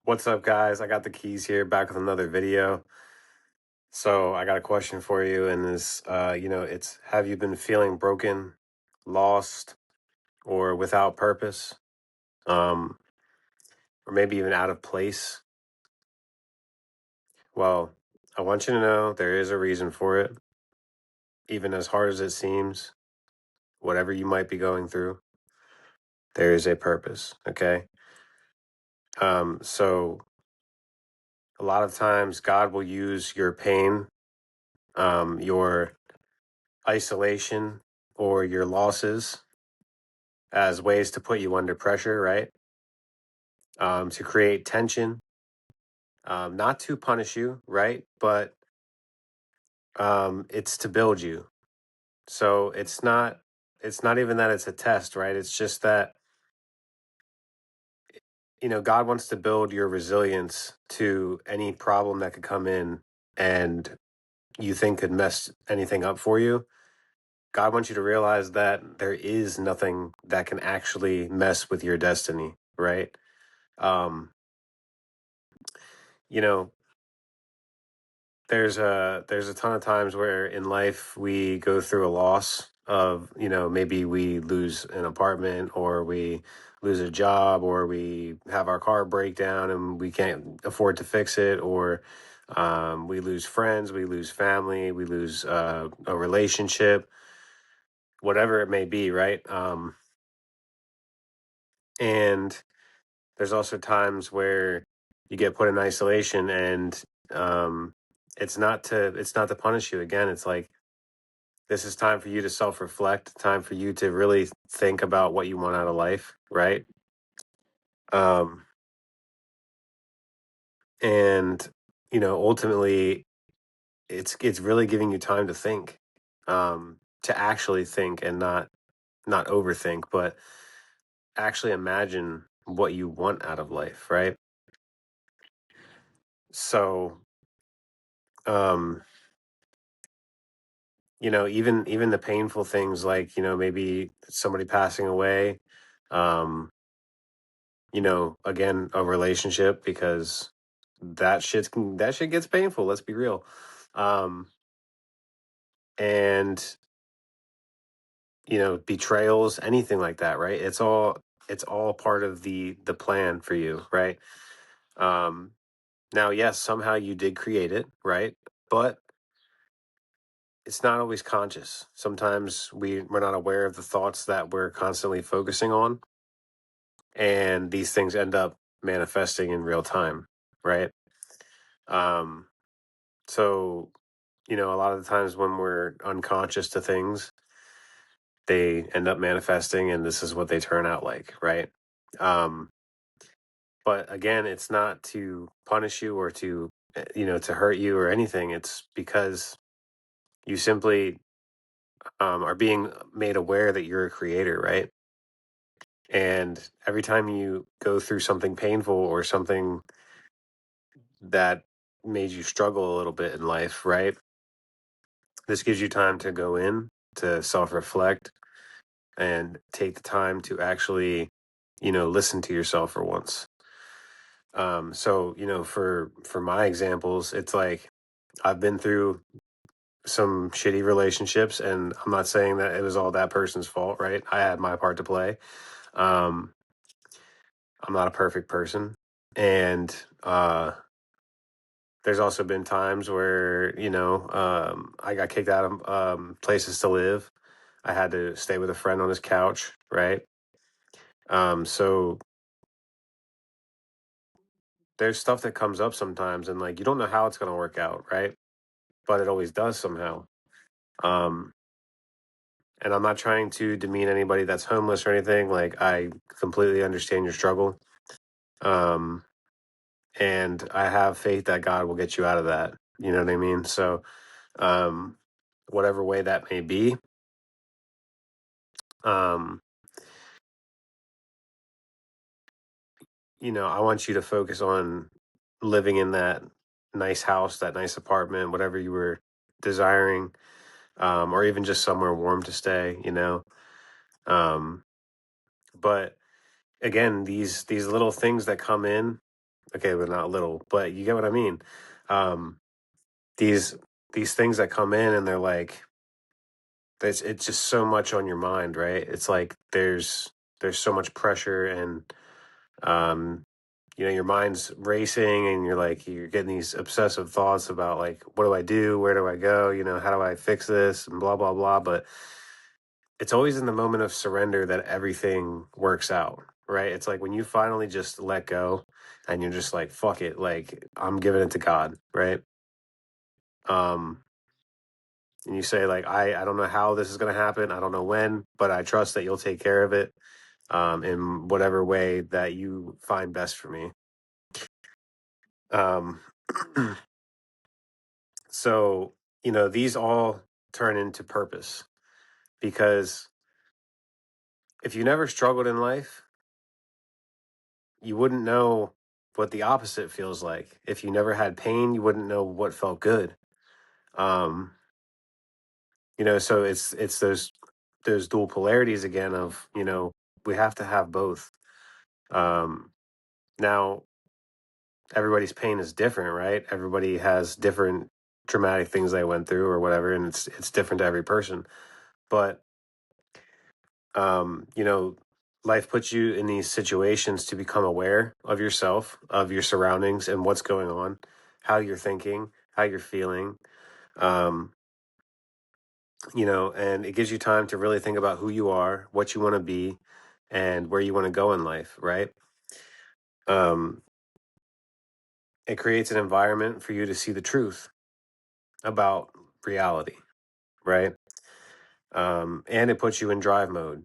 What's up, guys? I got the keys here, back with another video. So I got a question for you, and it's have you been feeling broken, lost, or without purpose, um, or maybe even out of place? Well, I want you to know there is a reason for it, even as hard as it seems. Whatever you might be going through, there is a purpose. Okay. So a lot of times God will use your pain, your isolation, or your losses as ways to put you under pressure, right? To create tension, not to punish you, right? But it's to build you. So it's not even that it's a test, right? It's just that God wants to build your resilience to any problem that could come in and you think could mess anything up for you. God wants you to realize that there is nothing that can actually mess with your destiny, right? Um, you know, there's a ton of times where in life we go through a loss of, maybe we lose an apartment, or we lose a job, or we have our car break down and we can't afford to fix it, or we lose friends, we lose family, we lose a relationship, whatever it may be, right? And there's also times where you get put in isolation, and um, it's not to punish you. Again, it's like this is time for you to self-reflect, time for you to really think about what you want out of life, right? Um, and ultimately, it's really giving you time to think, to actually think, and not overthink, but actually imagine what you want out of life, right? So, um, even the painful things, like maybe somebody passing away, um, again, a relationship, because that shit gets painful, let's be real. um and betrayals, anything like that, right? It's all part of the plan for you, right? um Now, yes, somehow you did create it, right? But it's not always conscious. Sometimes we're not aware of the thoughts that we're constantly focusing on, and these things end up manifesting in real time, right? um so a lot of the times when we're unconscious to things, they end up manifesting, and this is what they turn out like, right? um but again, it's not to punish you, or to hurt you or anything. It's because you simply are being made aware that you're a creator, right? And every time you go through something painful, or something that made you struggle a little bit in life, right, this gives you time to go in, to self-reflect, and take the time to actually listen to yourself for once. So for my examples, it's like I've been through some shitty relationships, and I'm not saying that it was all that person's fault, right? I had my part to play. um I'm not a perfect person, and there's also been times where I got kicked out of places to live. I had to stay with a friend on his couch, right? So there's stuff that comes up sometimes, and like you don't know how it's going to work out, right? But it always does somehow. um and I'm not trying to demean anybody that's homeless or anything. Like, I completely understand your struggle. um and I have faith that God will get you out of that, you know what I mean? So, um whatever way that may be, um I want you to focus on living in that nice house, that nice apartment, whatever you were desiring, or even just somewhere warm to stay. um but again, these little things that come in, Okay, but not little, but you get what I mean. Um, these these things that come in and they're like, it's just so much on your mind, right? It's like there's so much pressure and um, your mind's racing and you're getting these obsessive thoughts about like, what do I do? Where do I go? How do I fix this? And blah blah blah. But it's always in the moment of surrender that everything works out, right? It's like when you finally just let go and you're just like, fuck it, like I'm giving it to God, right? Um, and you say like, I don't know how this is going to happen. I don't know when, but I trust that you'll take care of it in whatever way that you find best for me. Um, so, these all turn into purpose because if you never struggled in life, you wouldn't know what the opposite feels like. If you never had pain, you wouldn't know what felt good. Um, so it's those dual polarities again of, we have to have both. Um, now everybody's pain is different, right? Everybody has different traumatic things they went through or whatever, and it's different to every person. But you know, life puts you in these situations to become aware of yourself, of your surroundings, and what's going on, how you're thinking, how you're feeling. Um, and it gives you time to really think about who you are, what you want to be, and where you want to go in life, right? Um, it creates an environment for you to see the truth about reality, right? And it puts you in drive mode.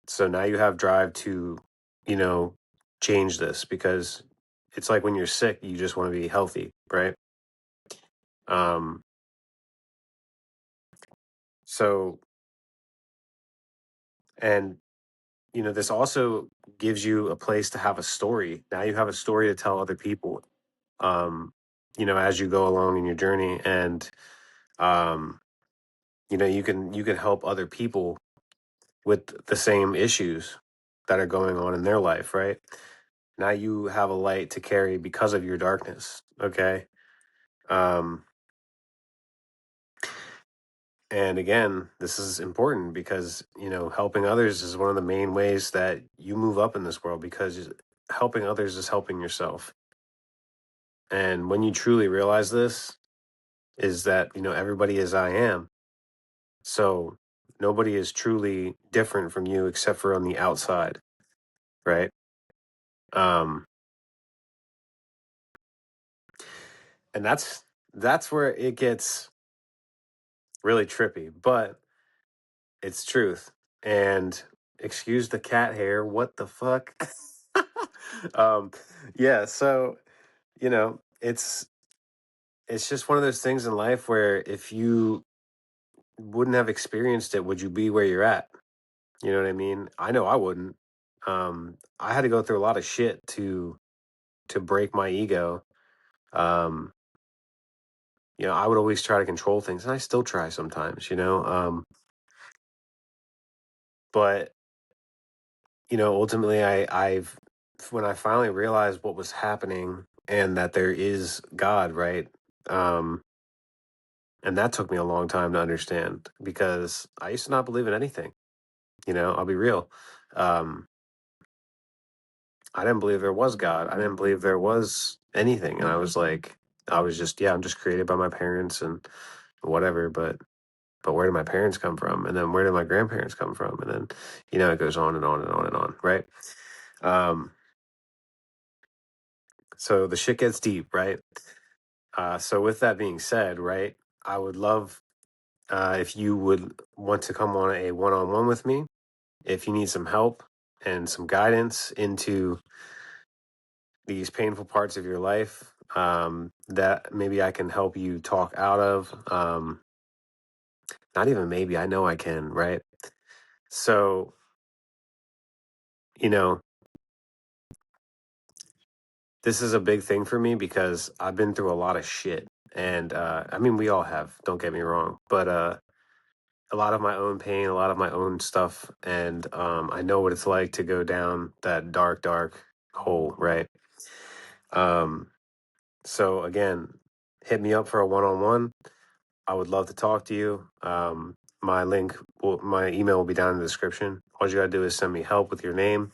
So now you have drive to, you know, change this because it's like when you're sick, you just want to be healthy, right? Um, so, and, this also gives you a place to have a story. Now you have a story to tell other people, as you go along in your journey. And, um, you can help other people with the same issues that are going on in their life, right? Now you have a light to carry because of your darkness. Okay. Um, and again, this is important because, helping others is one of the main ways that you move up in this world because helping others is helping yourself. And when you truly realize this, is that, everybody is I am. So nobody is truly different from you except for on the outside, right? Um, and that's where it gets really trippy, but it's truth. And excuse the cat hair. What the fuck? um, yeah. So it's just one of those things in life where if you wouldn't have experienced it, would you be where you're at? You know what I mean? I know I wouldn't. I had to go through a lot of shit to break my ego. Um, I would always try to control things, and I still try sometimes. But ultimately, I've when I finally realized what was happening and that there is God, right? Um, and that took me a long time to understand because I used to not believe in anything. I'll be real. Um, I didn't believe there was God. I didn't believe there was anything, and I was just, yeah, I'm just created by my parents and whatever. But where did my parents come from? And then where did my grandparents come from? And then, it goes on and on and on and on, right? Um, so the shit gets deep, right? So with that being said, right, I would love if you would want to come on a one-on-one with me. If you need some help and some guidance into these painful parts of your life that maybe I can help you talk out of. Not even maybe, I know I can, right? So, you know, this is a big thing for me because I've been through a lot of shit. And I mean, we all have, don't get me wrong, but a lot of my own pain, a lot of my own stuff. And I know what it's like to go down that dark, dark hole, right? So again, hit me up for a one-on-one. I would love to talk to you. My email will be down in the description. All you gotta do is send me help with your name,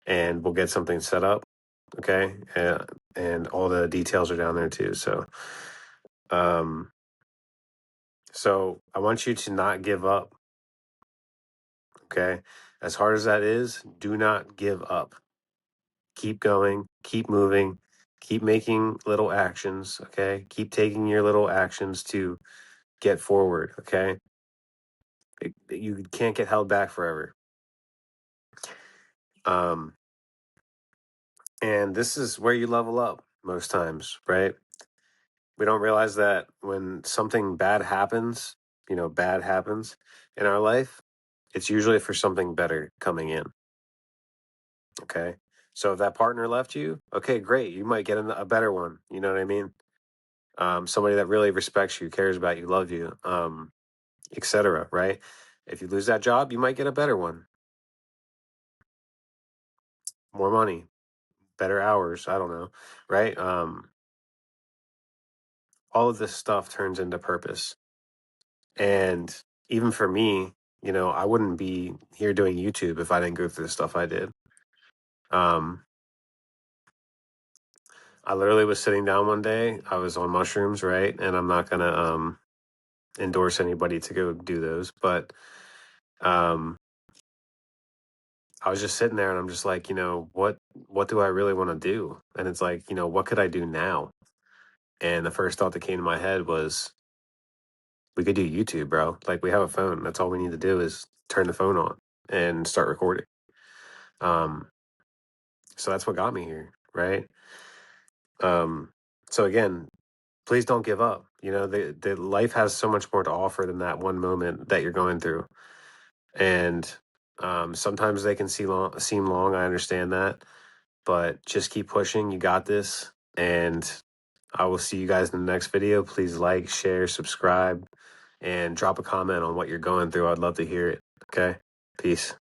and we'll get something set up. Okay, and all the details are down there too. Um, so I want you to not give up. Okay, as hard as that is, do not give up. Keep going. Keep moving. Keep making little actions. Okay, keep taking your little actions to get forward. Okay, you can't get held back forever. And this is where you level up most times, right? We don't realize that when something bad happens, bad happens in our life, it's usually for something better coming in. Okay. So if that partner left you, okay, great. You might get a better one. You know what I mean? Somebody that really respects you, cares about you, love you, etc. Right? If you lose that job, you might get a better one. More money, better hours. I don't know. Right? All of this stuff turns into purpose. And even for me, I wouldn't be here doing YouTube if I didn't go through the stuff I did. Um, I literally was sitting down one day. I was on mushrooms, right? And I'm not gonna endorse anybody to go do those, but um, I was just sitting there and I'm just like, what do I really want to do? And it's like, what could I do now? And the first thought that came to my head was, we could do YouTube, bro. Like, we have a phone. That's all we need to do is turn the phone on and start recording. So that's what got me here, right? So again, please don't give up. The life has so much more to offer than that one moment that you're going through. And sometimes they can seem long. I understand that, but just keep pushing. You got this. And I will see you guys in the next video. Please like, share, subscribe, and drop a comment on what you're going through. I'd love to hear it. Okay. Peace.